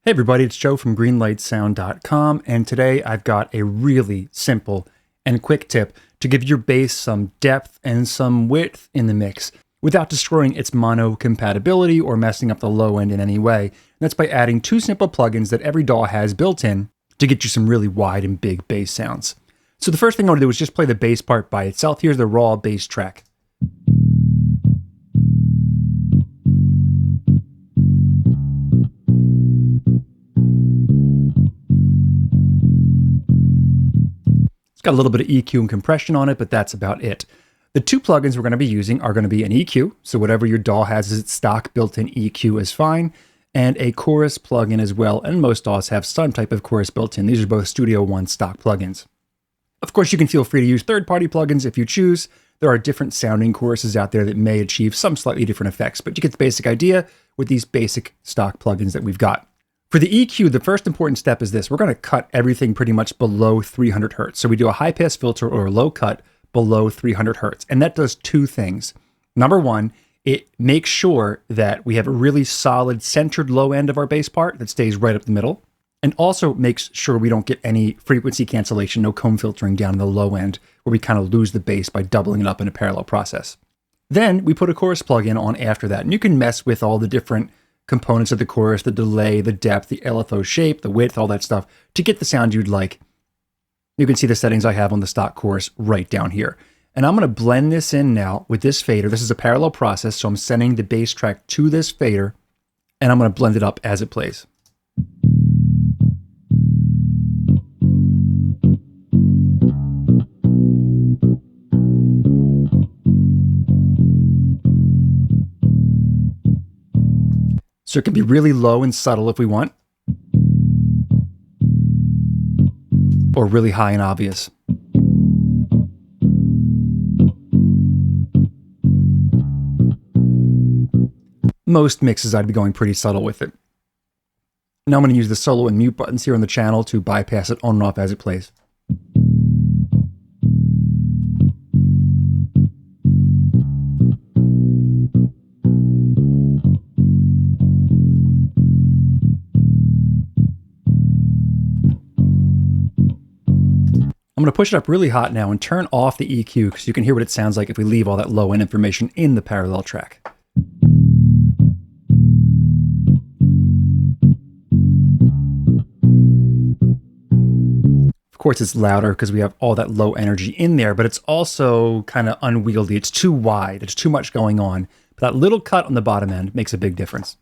Hey everybody, it's Joe from greenlightsound.com, and today I've got a really simple and quick tip to give your bass some depth and some width in the mix without destroying its mono compatibility or messing up the low end in any way. And that's by adding two simple plugins that every DAW has built in to get you some really wide and big bass sounds. So the first thing I want to do is just play the bass part by itself. Here's the raw bass track. It's got a little bit of EQ and compression on it, but that's about it. The two plugins we're going to be using are going to be an EQ, so whatever your DAW has as its stock built-in EQ is fine, and a chorus plugin as well, and most DAWs have some type of chorus built in. These are both Studio One stock plugins. Of course, you can feel free to use third-party plugins if you choose. There are different sounding choruses out there that may achieve some slightly different effects, but you get the basic idea with these basic stock plugins that we've got. For the EQ, the first important step is this. We're going to cut everything pretty much below 300 hertz. So we do a high pass filter or a low cut below 300 hertz. And that does two things. Number one, it makes sure that we have a really solid centered low end of our bass part that stays right up the middle. And also makes sure we don't get any frequency cancellation, no comb filtering down in the low end where we kind of lose the bass by doubling it up in a parallel process. Then we put a chorus plugin on after that. And you can mess with all the different components of the chorus, the delay, the depth, the LFO shape, the width, all that stuff to get the sound you'd like. You can see the settings I have on the stock chorus right down here. And I'm going to blend this in now with this fader. This is a parallel process, so I'm sending the bass track to this fader, and I'm going to blend it up as it plays. So it can be really low and subtle if we want, or really high and obvious. Most mixes I'd be going pretty subtle with it. Now I'm going to use the solo and mute buttons here on the channel to bypass it on and off as it plays. I'm going to push it up really hot now and turn off the EQ because you can hear what it sounds like if we leave all that low end information in the parallel track. Of course, it's louder because we have all that low energy in there, but it's also kind of unwieldy. It's too wide. It's too much going on. But that little cut on the bottom end makes a big difference.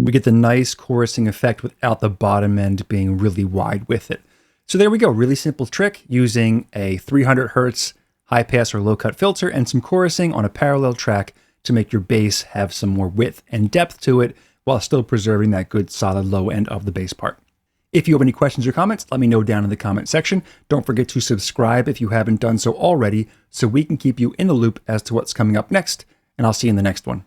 We get the nice chorusing effect without the bottom end being really wide with it. So there we go, really simple trick using a 300 hertz high pass or low cut filter and some chorusing on a parallel track to make your bass have some more width and depth to it while still preserving that good solid low end of the bass part. If you have any questions or comments, let me know down in the comment section. Don't forget to subscribe if you haven't done so already so we can keep you in the loop as to what's coming up next, and I'll see you in the next one.